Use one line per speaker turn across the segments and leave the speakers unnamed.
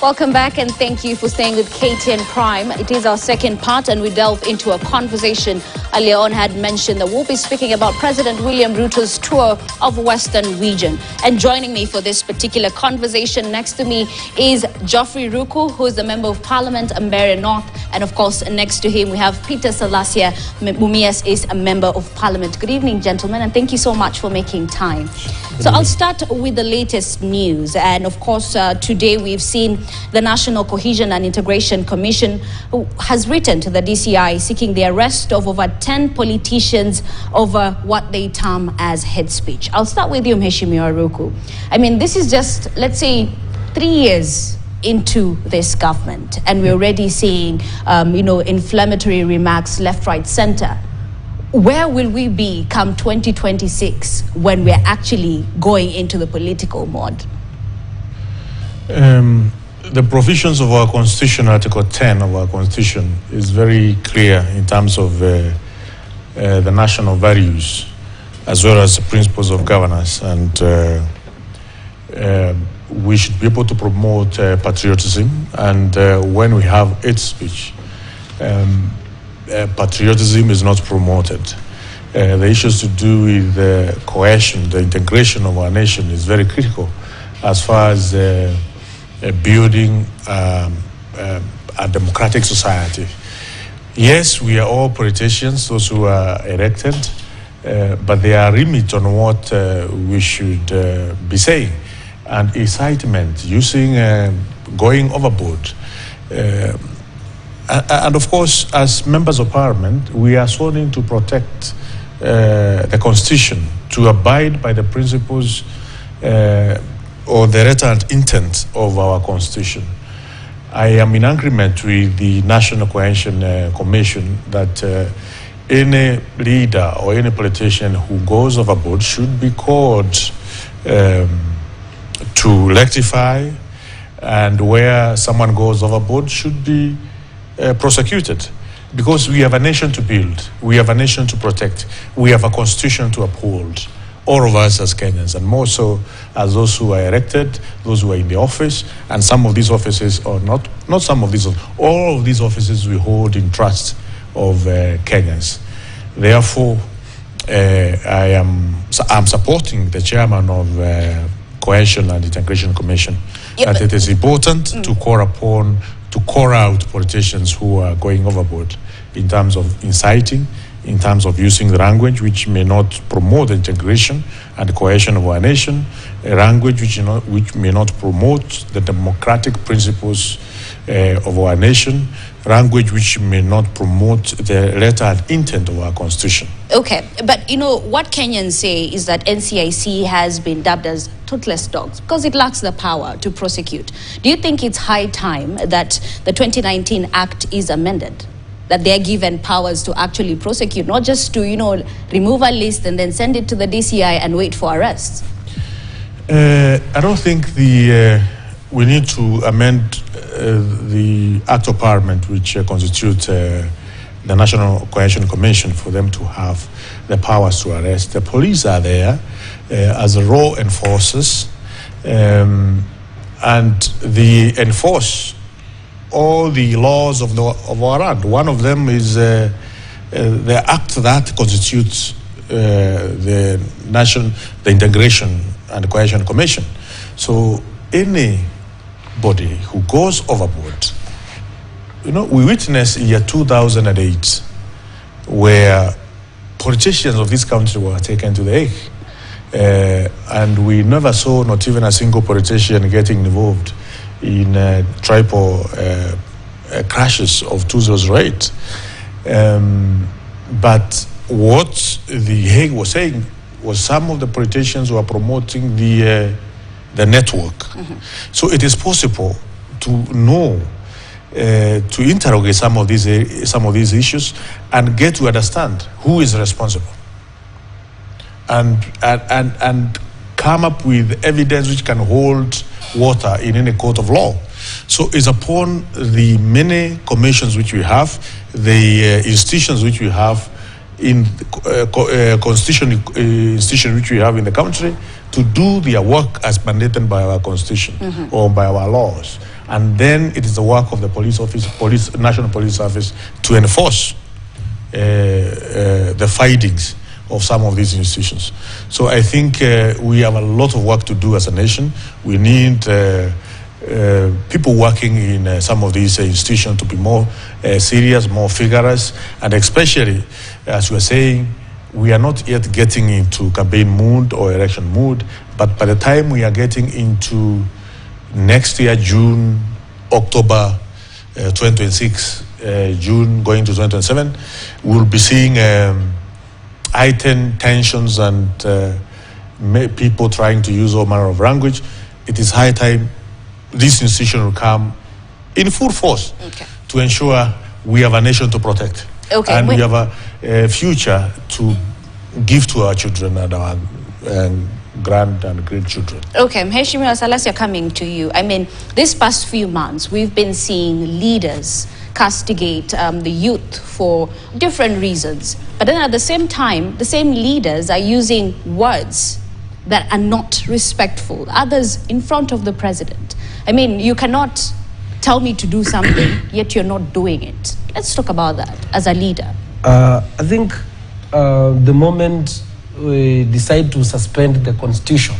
Welcome back and thank you for staying with KTN Prime. It is our second part and we delve into a conversation. Earlier on had mentioned that we'll be speaking about President William Ruto's tour of Western region. And joining me for this particular conversation next to me is Geoffrey Ruku, who is the Member of Parliament, Mbeere North. And of course, next to him we have Peter Salasia Mumias is a Member of Parliament. Good evening, gentlemen, and thank you so much for making time. So I'll start with the latest news. And of course, today we've seen the National Cohesion and Integration Commission who has written to the DCI seeking the arrest of over 10 politicians over what they term as hate speech. I'll start with you, Mheshimiwa Ruku. I mean, this is just, let's say, 3 years into this government, and we're already seeing, inflammatory remarks left, right, center. Where will we be come 2026 when we're actually going into the political mode?
The provisions of our Constitution, Article 10 of our Constitution, is very clear in terms of the national values as well as the principles of governance. And we should be able to promote patriotism. And when we have hate speech, patriotism is not promoted. The issues to do with the cohesion, the integration of our nation is very critical as far as building a democratic society. Yes, we are all politicians, those who are elected, but there are limits on what we should be saying. And incitement, using, going overboard. And of course, as members of parliament, we are sworn in to protect the Constitution, to abide by the principles or the letter and intent of our Constitution. I am in agreement with the National Cohesion Commission that any leader or any politician who goes overboard should be called to rectify, and where someone goes overboard should be prosecuted, because we have a nation to build, we have a nation to protect, we have a constitution to uphold, all of us as Kenyans, and more so as those who are elected, those who are in the office, and some of these offices, or not some of these, all of these offices we hold in trust of Kenyans. Therefore, I'm supporting the chairman of Cohesion and Integration Commission, that it is important to call out politicians who are going overboard in terms of inciting, in terms of using the language which may not promote the integration and the cohesion of our nation, a language which may not promote the democratic principles of our nation, language which may not promote the letter and intent of our Constitution.
Okay, but what Kenyans say is that NCIC has been dubbed as toothless dogs because it lacks the power to prosecute. Do you think it's high time that the 2019 Act is amended, that they're given powers to actually prosecute, not just to, remove a list and then send it to the DCI and wait for arrests?
I don't think we need to amend the Act of Parliament which constitutes the National Cohesion Commission for them to have the powers to arrest. The police are there as law enforcers, and they enforce all the laws of our land. One of them is the act that constitutes the Integration and Cohesion Commission. So anybody who goes overboard, we witnessed in year 2008 where politicians of this country were taken to the Hague, and we never saw not even a single politician getting involved in triple crashes of 2008. But what the Hague was saying was some of the politicians were promoting the network. So it is possible to know, to interrogate some of these issues and get to understand who is responsible, and come up with evidence which can hold water in any court of law. So it's upon the many commissions which we have, the institutions which we have in constitution which we have in the country, to do their work as mandated by our Constitution or by our laws. And then it is the work of the police office, National Police Service, to enforce the findings of some of these institutions. So I think we have a lot of work to do as a nation. We need people working in some of these institutions to be more serious, more vigorous, and especially, as you were saying, we are not yet getting into campaign mood or election mood, but by the time we are getting into next year, June, October 2026, June going to 2027, we'll be seeing heightened tensions and people trying to use all manner of language. It is high time this institution will come in full force to ensure we have a nation to protect. And we have a future to give to our children and our grand and great children.
Okay, Mheshimiwa Salasia, coming to you. I mean, this past few months, we've been seeing leaders castigate the youth for different reasons. But then at the same time, the same leaders are using words that are not respectful, others in front of the president. I mean, you cannot tell me to do something, yet you're not doing it. Let's talk about that as a leader.
I think the moment we decide to suspend the constitution,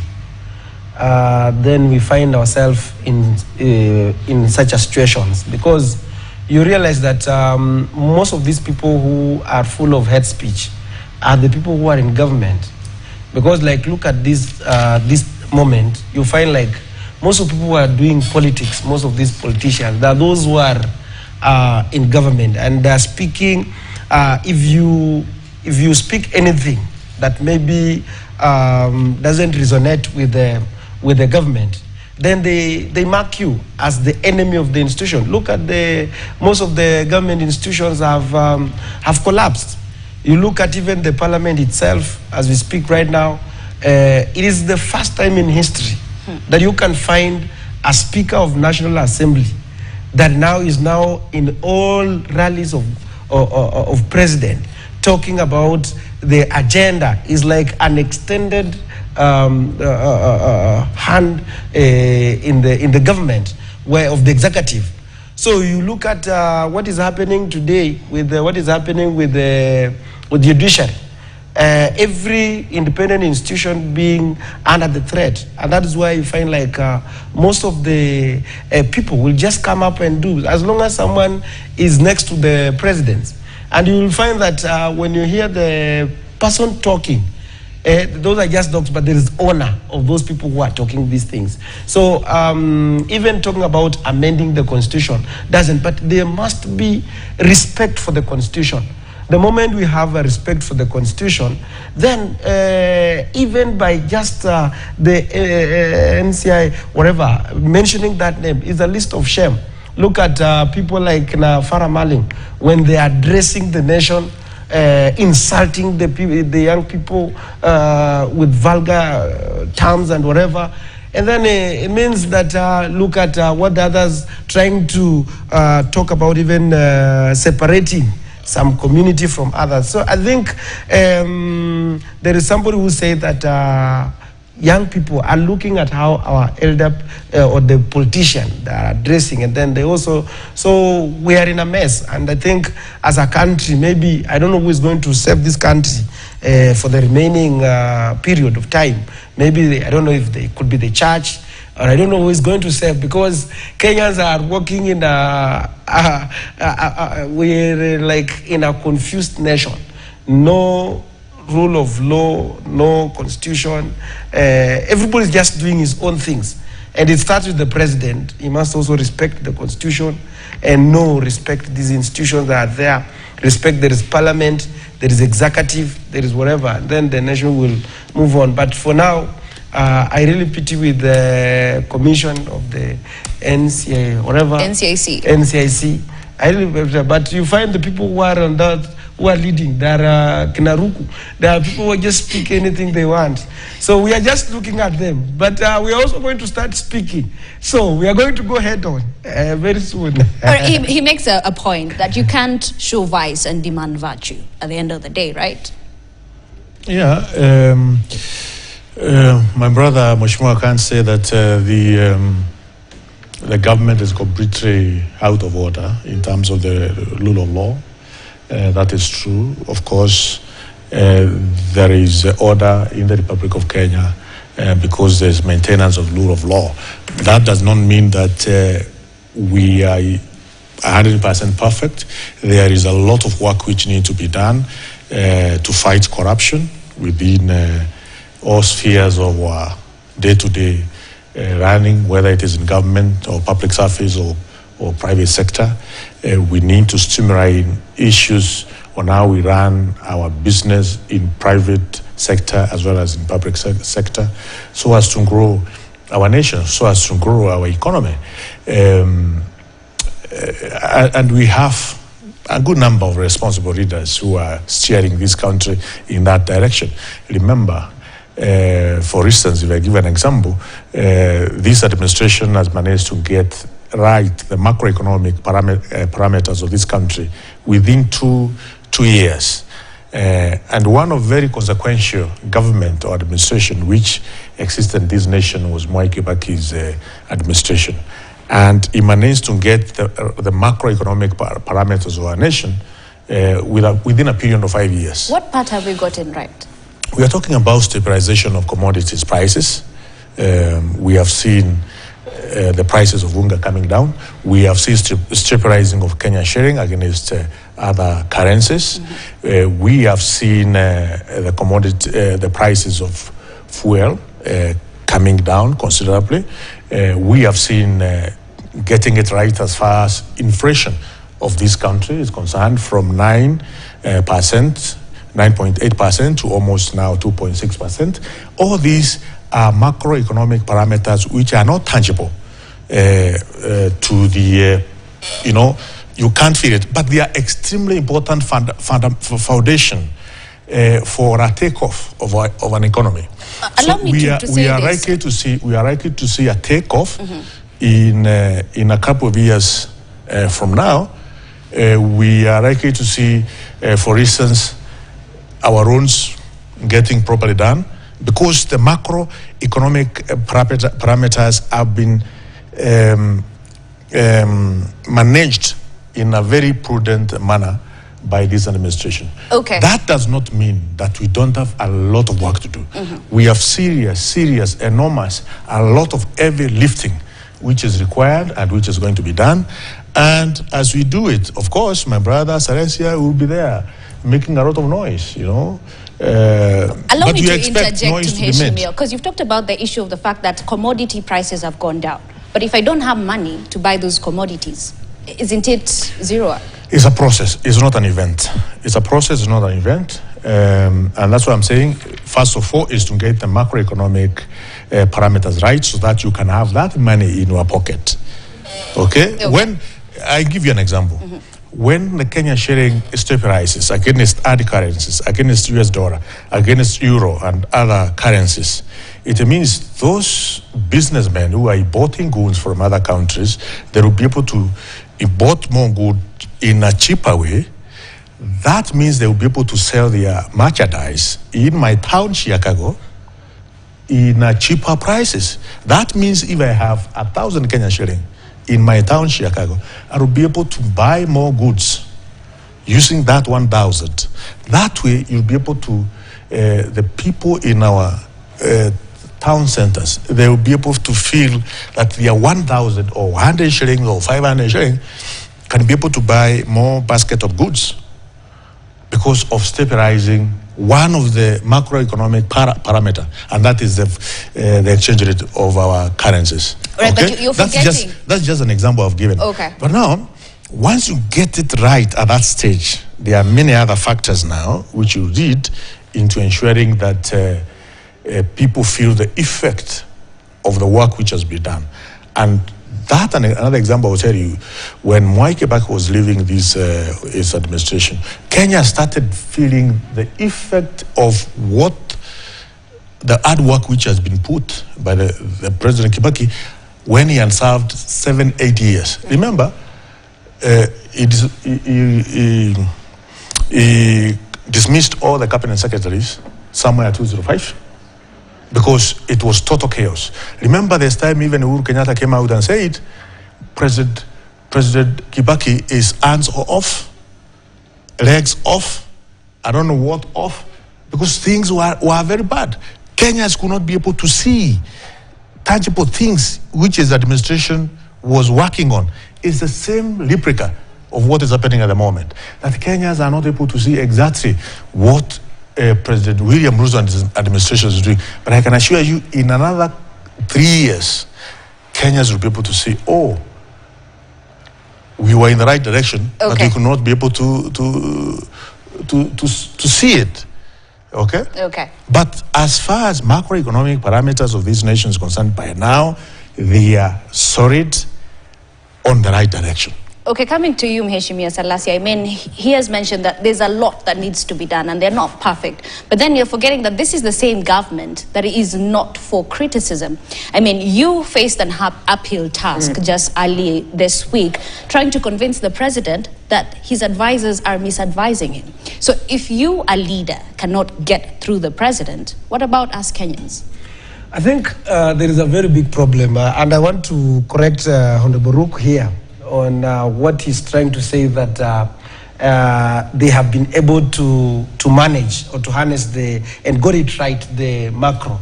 then we find ourselves in such a situations, because you realize that most of these people who are full of hate speech are the people who are in government. Because like, look at this moment, you find like most of the people who are doing politics, most of these politicians, they are those who are in government, and they are speaking. If you speak anything that maybe doesn't resonate with the government, then they mark you as the enemy of the institution. Look at most of the government institutions have collapsed. You look at even the parliament itself, as we speak right now, it is the first time in history that you can find a Speaker of National Assembly that is now in all rallies of president, talking about the agenda is like an extended hand in the government, of the executive. So you look at what is happening today with what is happening with the judiciary. Every independent institution being under the threat, and that is why you find like most of the people will just come up and do, as long as someone is next to the president. And you will find that when you hear the person talking, those are just dogs, but there is honor of those people who are talking these things. So even talking about amending the constitution doesn't, but there must be respect for the constitution. The moment we have a respect for the constitution, then even by just the NCI, whatever, mentioning that name is a list of shame. Look at people like Farah Maling, when they are addressing the nation, insulting the young people with vulgar terms and whatever. And then it means that look at what the others trying to talk about, even separating some community from others. So I think there is somebody who said that young people are looking at how our elder or the politician are addressing, and then they also, so we are in a mess. And I think as a country, maybe, I don't know who is going to save this country for the remaining period of time. Maybe, I don't know if they could be the church, or I don't know who is going to save, because Kenyans are working in we're like in a confused nation. No rule of law, no constitution. Everybody's just doing his own things. And it starts with the president. He must also respect the constitution and respect these institutions that are there. Respect, there is parliament, there is executive, there is whatever. And then the nation will move on. But for now, I really pity with the commission of the NCA, whatever. NCIC. I really, but you find the people who are on that, who are leading, there are Kinaruku. There are people who just speak anything they want. So we are just looking at them. But we are also going to start speaking. So we are going to go head on very soon.
He makes a point that you can't show vice and demand virtue at the end of the day, right?
Yeah. My brother Mheshimiwa can't say that the government is completely out of order in terms of the rule of law. That is true. Of course, there is order in the Republic of Kenya because there's maintenance of rule of law. That does not mean that we are 100% perfect. There is a lot of work which needs to be done to fight corruption within all spheres of our day-to-day running, whether it is in government or public service or private sector. We need to stimulate issues on how we run our business in private sector as well as in public sector, so as to grow our nation, so as to grow our economy. And we have a good number of responsible leaders who are steering this country in that direction. Remember, for instance, if I give an example, this administration has managed to get right the macroeconomic parameters of this country within two years. And one of very consequential government or administration which existed in this nation was Mwai Kibaki's administration. And it managed to get the macroeconomic parameters of our nation within a period of 5 years.
What part have we gotten right?
We are talking about stabilization of commodities prices. We have seen the prices of unga coming down. We have seen stabilizing of Kenya shilling against other currencies. Mm-hmm. We have seen the prices of fuel coming down considerably. We have seen getting it right as far as inflation of this country is concerned, from 9.8% to almost now 2.6%. All these are macroeconomic parameters which are not tangible to the, you can't feel it, but they are extremely important foundation for a takeoff of an economy.
Allow me to say
we are likely to see a takeoff in a couple of years from now. We are likely to see, for instance, our roads getting properly done, because the macroeconomic parameters have been managed in a very prudent manner by this administration.
Okay.
That does not mean that we don't have a lot of work to do. Mm-hmm. We have serious, enormous, a lot of heavy lifting which is required and which is going to be done. And as we do it, of course, my brother Saresia will be there making a lot of noise,
Allow me to interject, because you've talked about the issue of the fact that commodity prices have gone down. But if I don't have money to buy those commodities, isn't it zero?
It's a process. It's not an event. It's a process, it's not an event. And that's what I'm saying. First of all, is to get the macroeconomic parameters right so that you can have that money in your pocket. Okay? When I give you an example. Mm-hmm. When the Kenya shilling stabilizes against other currencies, against US dollar, against euro and other currencies, it means those businessmen who are importing goods from other countries, they will be able to import more goods in a cheaper way. That means they will be able to sell their merchandise in my town, Chicago, in a cheaper prices. That means if I have 1,000 Kenya shilling in my town, Chicago, I will be able to buy more goods using that 1,000. That way, you'll be able to, the people in our town centers, they will be able to feel that their 1,000 or 100 shillings or 500 shillings can be able to buy more basket of goods because of stabilizing one of the macroeconomic parameter, and that is the exchange rate of our currencies.
Right, okay? But you're forgetting.
That's just an example I've given.
Okay.
But now, once you get it right at that stage, there are many other factors now which you lead into ensuring that people feel the effect of the work which has been done. And that, and another example I will tell you, when Mwai Kibaki was leaving his administration, Kenya started feeling the effect of what the hard work which has been put by the President Kibaki when he had served 7-8 years. Remember, he dismissed all the cabinet secretaries somewhere 2005. Because it was total chaos. Remember this time even Uhuru Kenyatta came out and said President Kibaki is hands off, legs off, I don't know what off, because things were very bad. Kenyans could not be able to see tangible things which his administration was working on. It's the same replica of what is happening at the moment, that Kenyans are not able to see exactly what President William Ruto and his administration is doing. But I can assure you, in another 3 years, Kenyans will be able to see, oh, we were in the right direction, but we could not be able to see it. Okay?
Okay.
But as far as macroeconomic parameters of these nations are concerned, by now, they are solid on the right direction.
Okay, coming to you, Mheshimiwa Salasya, I mean, he has mentioned that there's a lot that needs to be done and they're not perfect. But then you're forgetting that this is the same government that is not for criticism. I mean, you faced an uphill task just early this week, trying to convince the president that his advisors are misadvising him. So if you, a leader, cannot get through the president, what about us Kenyans?
I think there is a very big problem, and I want to correct Honorable Rook here on what he's trying to say, that they have been able to manage or to harness and got it right, the macro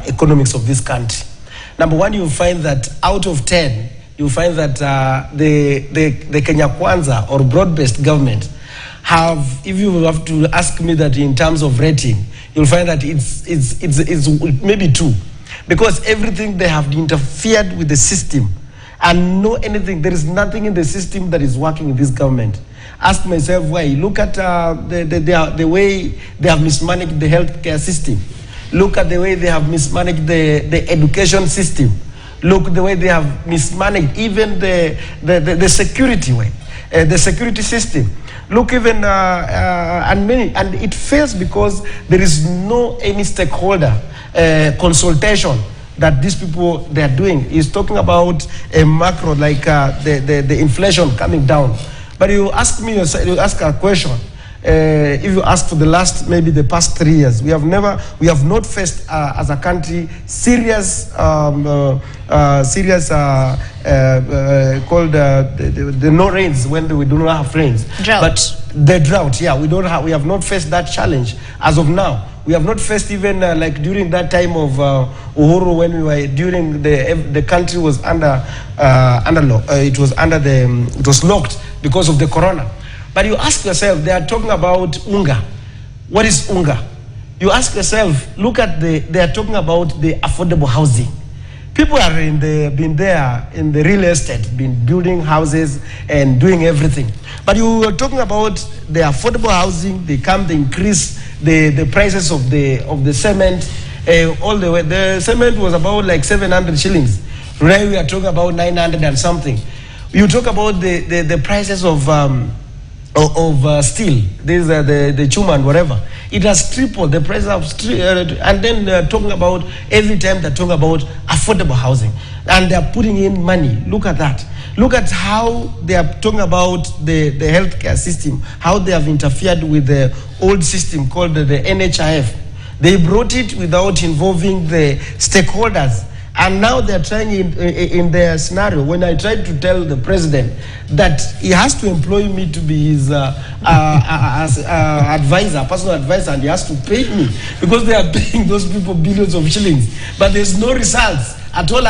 economics of this country. Number one, you find that out of 10, you find that the Kenya Kwanza or broad-based government have, if you have to ask me that in terms of rating, you'll find that it's maybe 2, because everything they have interfered with the system. And anything, there is nothing in the system that is working in this government. Ask myself why. Look at the way they have mismanaged the healthcare system. Look at the way they have mismanaged the education system. Look the way they have mismanaged even the security way, the security system. Look even and it fails because there is no any stakeholder consultation that these people they are doing. Is talking about a macro, like the inflation coming down. But you ask me, you ask a question. If you ask for maybe the past 3 years, we have not faced as a country serious called the no rains when we do not have rains.
Drought.
But the drought, yeah, we have not faced that challenge as of now. We have not faced even like during that time of Uhuru, when we were during the country was under it was locked because of the corona. But you ask yourself, they are talking about unga. What is unga? You ask yourself, look at they are talking about the affordable housing. People are been there in the real estate, been building houses and doing everything. But you were talking about the affordable housing. They increase the prices of the cement all the way. The cement was about like 700 shillings. Today we are talking about 900 and something. You talk about the prices of steel. These are the chuma and whatever. It has tripled the price of steel, and then talking about every time they're talking about affordable housing, and they're putting in money. Look at that. Look at how they are talking about the healthcare system, how they have interfered with the old system called the NHIF. They brought it without involving the stakeholders. And now they're trying in their scenario. When I tried to tell the president that he has to employ me to be his advisor, personal advisor, and he has to pay me because they are paying those people billions of shillings, but there's no results at all.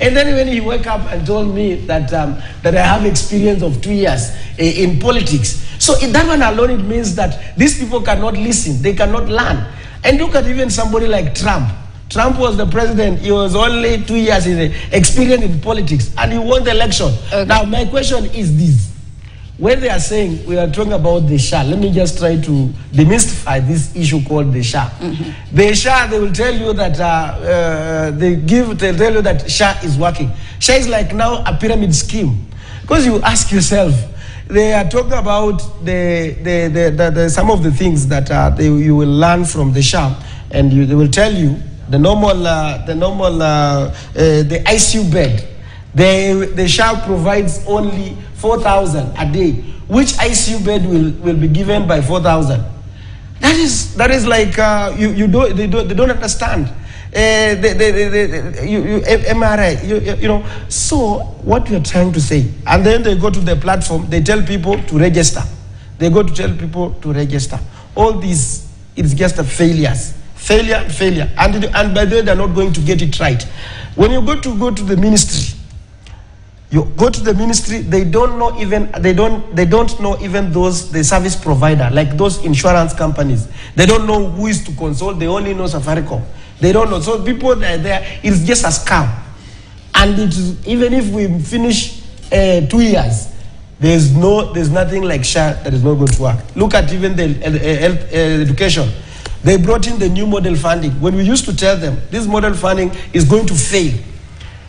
And then when he woke up and told me that I have experience of 2 years in politics, so in that one alone, it means that these people cannot listen, they cannot learn. And look at even somebody like Trump. Trump was the president. He was only 2 years in experience in politics, and he won the election. Okay. Now, my question is this. When they are saying we are talking about the SHA, let me just try to demystify this issue called the SHA. Mm-hmm. The SHA, they will tell you that they tell you that SHA is working. SHA is like now a pyramid scheme. Because you ask yourself, they are talking about some of the things that you will learn from the SHA, and they will tell you the ICU bed. The SHA provides only 4,000 a day. Which ICU bed will be given by 4,000? That is like they don't understand. MRI, you know. So what we are trying to say, and then they go to the platform, they tell people to register. They go to tell people to register. All these, it's just a failure. And by the way, they're not going to get it right. When you go to the ministry, they don't know even the service provider, like those insurance companies. They don't know who is to consult. They only know Safaricom. They don't know. So people that are there, it's just a scam. And it is, even if we finish 2 years, there's nothing like SHA that is not going to work. Look at even the education. They brought in the new model funding. When we used to tell them this model funding is going to fail,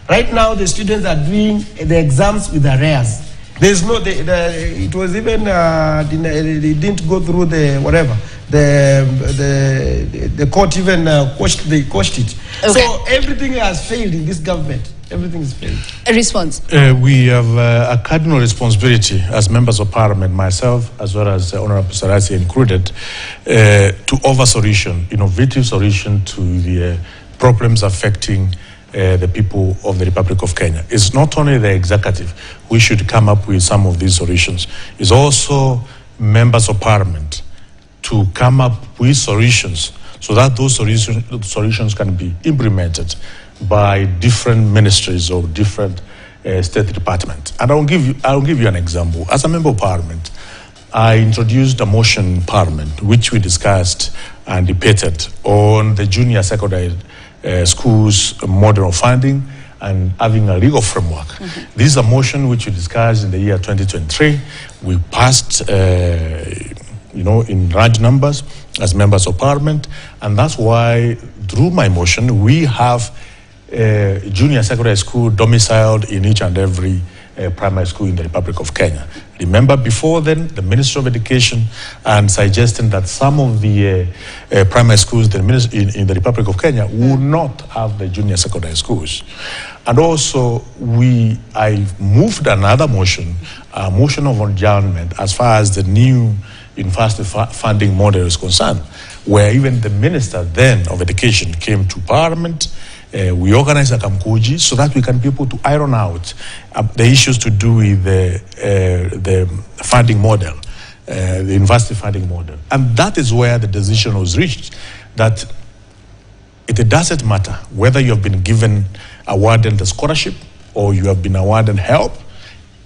right now the students are doing the exams with arrears. There's no, it was even, they didn't go through the whatever. The court even quashed it. Okay. So everything has failed in this government. Everything is failed.
A response?
We have a cardinal responsibility as members of parliament, myself as well as Honorable Sarasi included, to offer solution, innovative solution to the problems affecting the people of the Republic of Kenya. It's not only the executive who should come up with some of these solutions. It's also members of parliament to come up with solutions so that those solutions can be implemented by different ministries or different state departments. And I'll give you an example. As a member of parliament, I introduced a motion in parliament which we discussed and debated on the junior secondary schools model of funding and having a legal framework. Mm-hmm. This is a motion which we discussed in the year 2023. We passed in large numbers as members of parliament, and that's why through my motion we have junior secondary school domiciled in each and every primary school in the Republic of Kenya. Remember, before then, the Minister of Education and suggesting that some of the primary schools in the Republic of Kenya would not have the junior secondary schools. And also, I moved another motion, a motion of adjournment as far as the new university funding model is concerned, where even the Minister then of Education came to Parliament. We organized a Kamkuji so that we can be able to iron out the issues to do with the funding model, the university funding model. And that is where the decision was reached, that it doesn't matter whether you have been given, awarded the scholarship or you have been awarded help.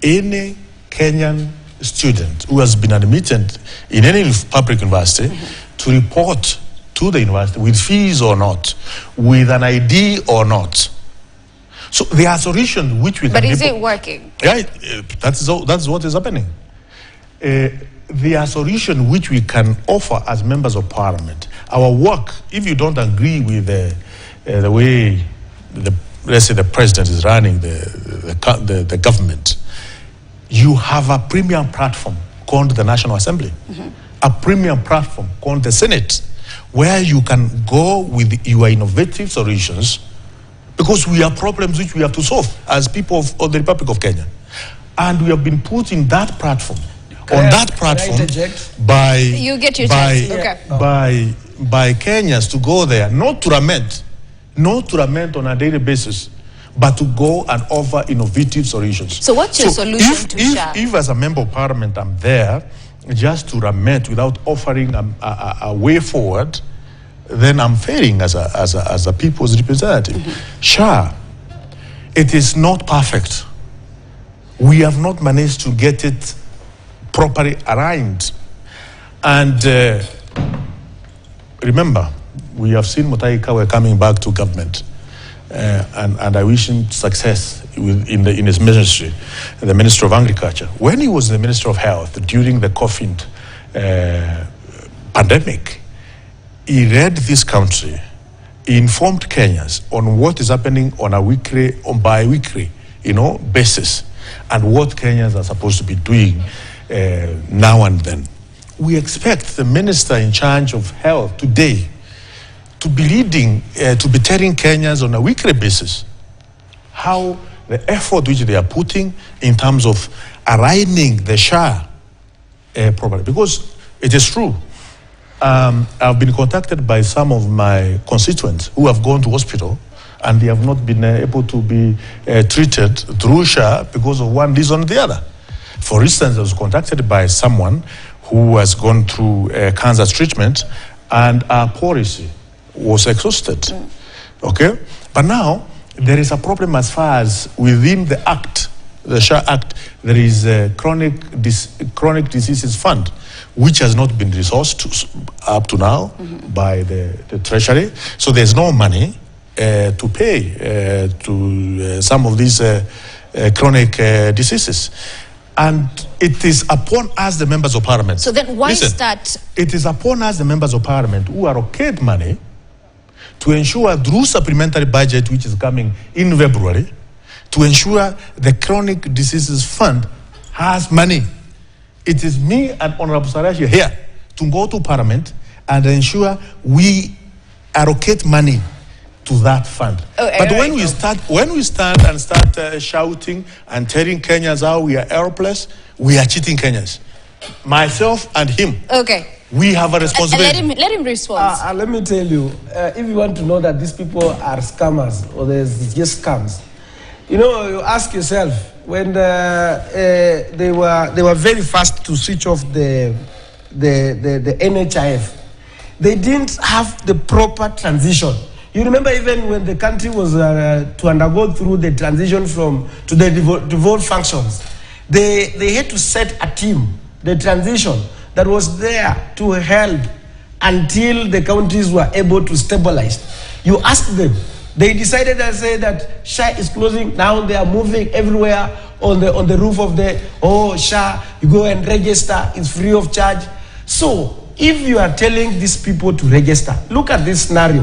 Any Kenyan student who has been admitted in any public university to report to the university with fees or not, with an ID or not. So there are solutions which we can...
But is it working?
Yeah, that's what is happening. There are solutions which we can offer as members of parliament. Our work, if you don't agree with the way, let's say the president is running the government, you have a premium platform called the National Assembly, a premium platform called the Senate, where you can go with your innovative solutions, because we have problems which we have to solve as people of the Republic of Kenya. And we have been put in that platform, by Kenyans to go there, not to lament on a daily basis, but to go and offer innovative solutions.
So what's your solution to SHA?
If as a member of parliament I'm there just to lament without offering a way forward, then I'm failing as a people's representative. SHA, it is not perfect. We have not managed to get it properly aligned. And remember, we have seen Mutahi Kagwe coming back to government. And I wish him success in his ministry, the Minister of Agriculture. When he was the Minister of Health during the COVID pandemic, he led this country, he informed Kenyans on what is happening on a weekly, on bi-weekly, basis, and what Kenyans are supposed to be doing now and then. We expect the minister in charge of health today to be leading, to be telling Kenyans on a weekly basis how the effort which they are putting in terms of aligning the SHA properly. Because it is true, I've been contacted by some of my constituents who have gone to hospital and they have not been able to be treated through SHA because of one reason or the other. For instance, I was contacted by someone who has gone through cancer treatment and our policy was exhausted. Okay? But now, there is a problem as far as within the Act, the SHA Act, there is a chronic diseases fund, which has not been resourced up to now by the Treasury. So there's no money to pay to some of these chronic diseases. And it is upon us, the members of parliament.
So then why start?
It is upon us, the members of parliament, who are okayed money to ensure through supplementary budget, which is coming in February, to ensure the chronic diseases fund has money. It is me and Honorable Sarashi here to go to Parliament and ensure we allocate money to that fund. But when we stand and start shouting and telling Kenyans how we are helpless, we are cheating Kenyans. Myself and him.
Okay.
We have a responsibility.
Let him respond.
Let me tell you, if you want to know that these people are scammers or there's just scams, you know, you ask yourself, when they were very fast to switch off the NHIF, they didn't have the proper transition. You remember even when the country was to undergo through the transition to the devolved functions, they had to set a team, the transition, that was there to help until the counties were able to stabilize. You ask them, they decided to say that SHA is closing. Now they are moving everywhere on the roof of the, SHA, you go and register, it's free of charge. So if you are telling these people to register, look at this scenario.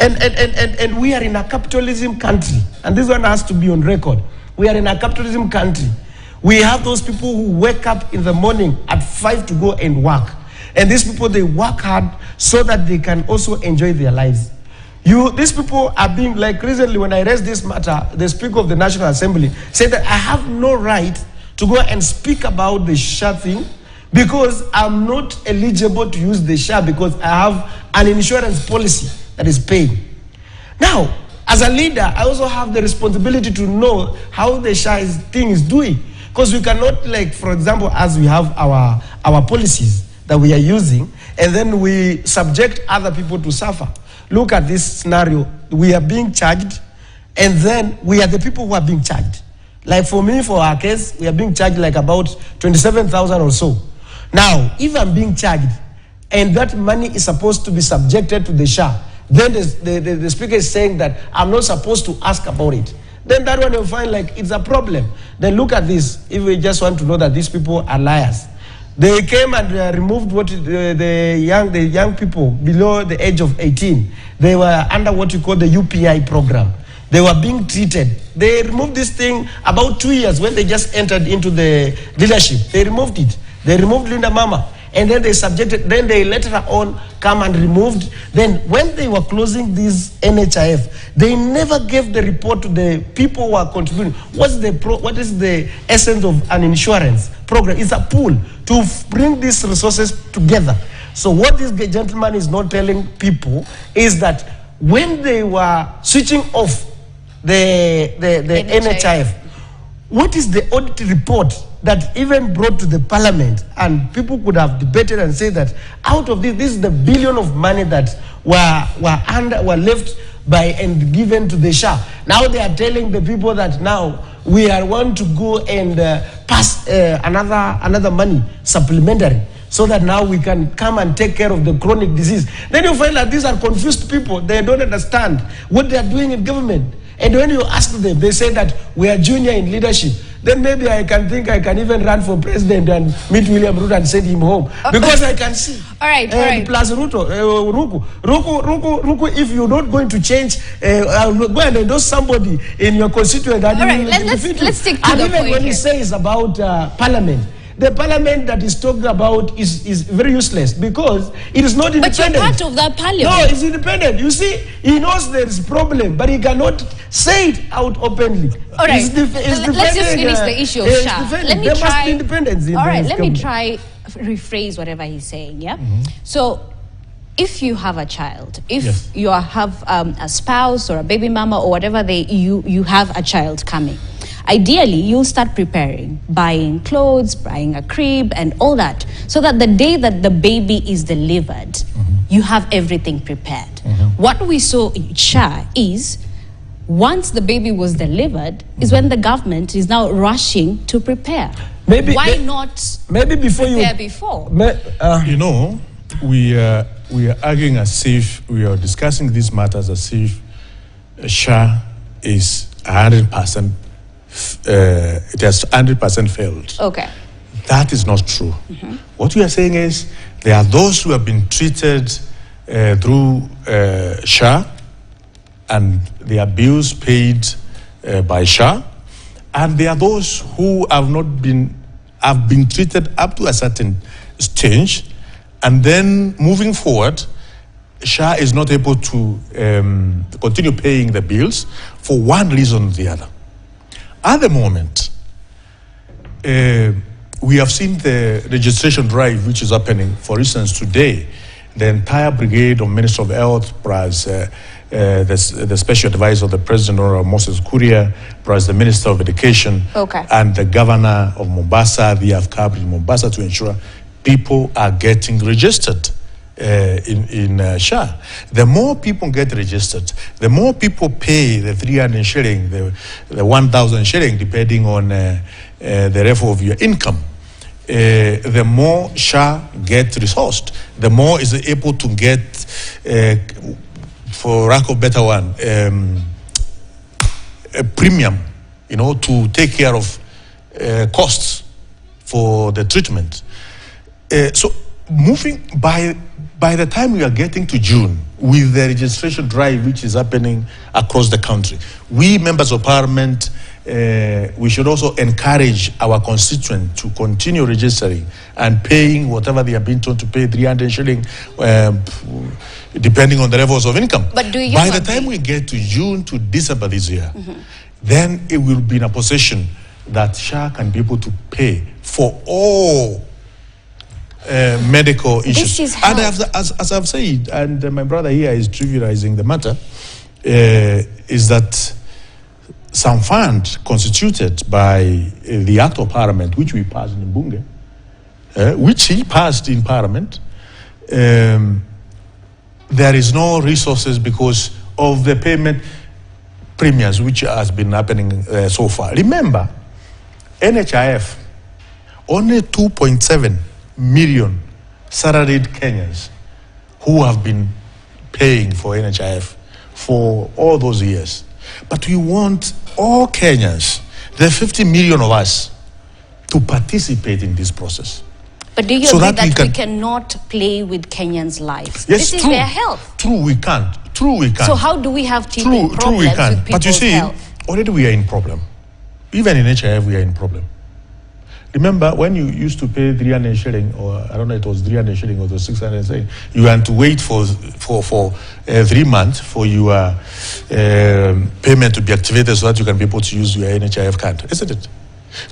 And we are in a capitalism country, and this one has to be on record. We are in a capitalism country. We have those people who wake up in the morning at 5 to go and work. And these people, they work hard so that they can also enjoy their lives. These people are being, like recently when I raised this matter, the Speaker of the National Assembly said that I have no right to go and speak about the SHA thing because I'm not eligible to use the SHA because I have an insurance policy that is paying. Now, as a leader, I also have the responsibility to know how the SHA thing is doing. Because we cannot, like, for example, as we have our policies that we are using, and then we subject other people to suffer. Look at this scenario. We are being charged, and then we are the people who are being charged. Like for me, for our case, we are being charged like about 27,000 or so. Now, if I'm being charged, and that money is supposed to be subjected to the SHA, then the Speaker is saying that I'm not supposed to ask about it. Then that one you'll find like it's a problem. Then look at this. If we just want to know that these people are liars, they came and removed the young people below the age of 18. They were under what you call the UPI program. They were being treated. They removed this thing about 2 years when they just entered into the leadership. They removed it. They removed Linda Mama. And then they subjected, then they later on come and removed. Then when they were closing this NHIF, they never gave the report to the people who are contributing. What is the essence of an insurance program? It's a pool to bring these resources together. So what this gentleman is not telling people is that when they were switching off the NHIF, what is the audit report that even brought to the parliament, and people could have debated and said that out of this is the billion of money that were left by and given to the SHA. Now they are telling the people that now we are want to go and pass another money supplementary so that now we can come and take care of the chronic disease. Then you find that these are confused people. They don't understand what they are doing in government. And when you ask them, they say that we are junior in leadership. Then maybe I can think I can even run for president and meet William Ruto and send him home. Because I can see.
All right.
Plus Ruto, Ruku, if you're not going to change, go and endorse somebody in your constituent.
All right, let's stick to the point.
And even when he says about parliament, the parliament that is talking about is very useless because it is not independent.
But you're part of that parliament.
No, it's independent. You see, he knows there is a problem, but he cannot say it out openly.
All right, let's just finish the issue of SHA. Let me try.
Independence in
all right, let me try rephrase whatever he's saying, yeah? So if you have a child, if
Yes.
you have a spouse or a baby mama or whatever, you have a child coming, ideally you'll start preparing, buying clothes, buying a crib and all that, so that the day that the baby is delivered, you have everything prepared. What we saw in SHA is, once the baby was delivered, is when the government is now rushing to prepare. Why not
maybe before
prepare before?
You know, we are arguing as if we are discussing these matters as if SHA is 100%. It has 100% failed.
Okay.
That is not true. What we are saying is there are those who have been treated through SHA and their bills paid by SHA, and there are those who have been treated up to a certain stage, and then moving forward, SHA is not able to continue paying the bills for one reason or the other. At the moment, we have seen the registration drive which is happening. For instance, today, the entire brigade of Minister of Health, plus the Special Advisor of the President, Honorable Moses Kuria, plus the Minister of Education, and the Governor of Mombasa, they have come in Mombasa to ensure people are getting registered in SHA. The more people get registered, the more people pay the 300 shilling, the 1,000 shilling, depending on the level of your income. The more SHA gets resourced, the more is able to get, for lack of a better one, a premium, you know, to take care of costs for the treatment. So moving by the time we are getting to June with the registration drive which is happening across the country, we members of parliament, we should also encourage our constituents to continue registering and paying whatever they have been told to pay, 300 shilling, depending on the levels of income.
But do you
by the time we get to June to December this year, then it will be in a position that SHA can be able to pay for all medical issues.
This is
and as I've said, and my brother here is trivializing the matter, is that some fund constituted by the Act of Parliament, which we passed in Bunge, which he passed in Parliament, there is no resources because of the payment premiums which has been happening so far. Remember, NHIF, only 2.7 million salaried Kenyans who have been paying for NHIF for all those years. But we want all Kenyans, the 50 million of us, to participate in this process.
But do you agree that we cannot play with Kenyans' lives?
Yes,
this is their health.
True, we can't. True, we can't.
So how do we have problems with people's
But you see,
health?
already we are in problem. Even in NHIF, we are in problem. Remember, when you used to pay 300 shilling, or I don't know, it was 300 shilling or it was 600 shilling, you had to wait for 3 months for your payment to be activated so that you can be able to use your NHIF card, isn't it?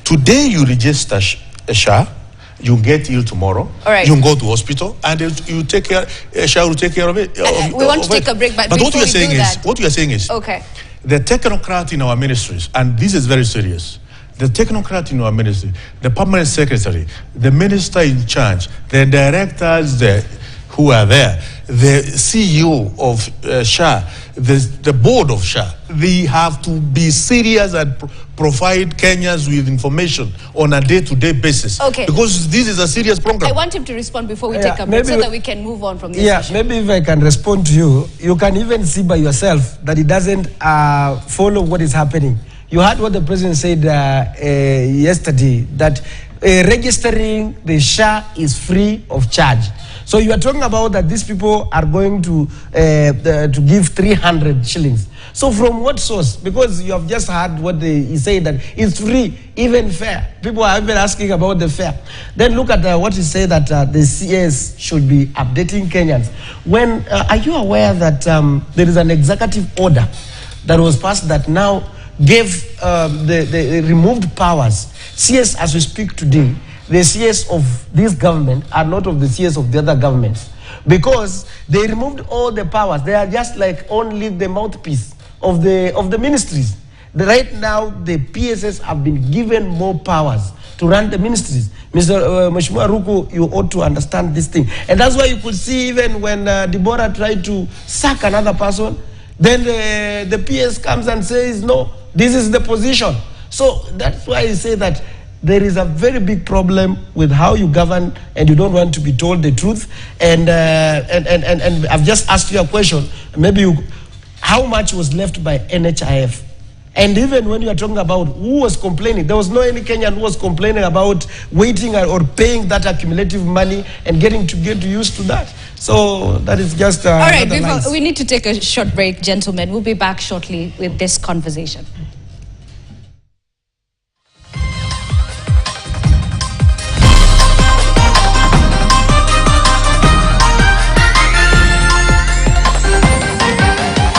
Today, you register a SHA, you get ill tomorrow, you can go to hospital, and you take care, SHA will take care of it.
We want to take a break, but
what you are saying is, the technocrat in our ministries, and this is very serious, the technocrat in our ministry, the permanent secretary, the minister in charge, the directors who are there, the CEO of SHA, the board of SHA, they have to be serious and provide Kenyans with information on a day-to-day basis. Because this is a serious program.
I want him to respond before we take a break so that we can move on from this issue.
Maybe if I can respond to you, you can even see by yourself that it doesn't follow what is happening. You heard what the president said yesterday, that registering the SHA is free of charge. So you are talking about that these people are going to give 300 shillings. So from what source? Because you have just heard what he said, that it's free, even fair. People are even asking about the fare. Then look at what he said, that the CS should be updating Kenyans. When are you aware that there is an executive order that was passed that now gave the removed powers? CS, as we speak today, the CS of this government are not of the CS of the other governments, because they removed all the powers. They are just like only the mouthpiece of the ministries. Right now, the PSS have been given more powers to run the ministries. Mheshimiwa Ruku, you ought to understand this thing. And that's why you could see even when Deborah tried to sack another person, then the PS comes and says, no, this is the position. So that's why I say that there is a very big problem with how you govern, and you don't want to be told the truth. And I've just asked you a question. Maybe how much was left by NHIF? And even when you are talking about who was complaining, there was no any Kenyan who was complaining about waiting or paying that accumulative money and getting used to that. So that is just
all right. We need to take a short break, gentlemen. We'll be back shortly with this conversation.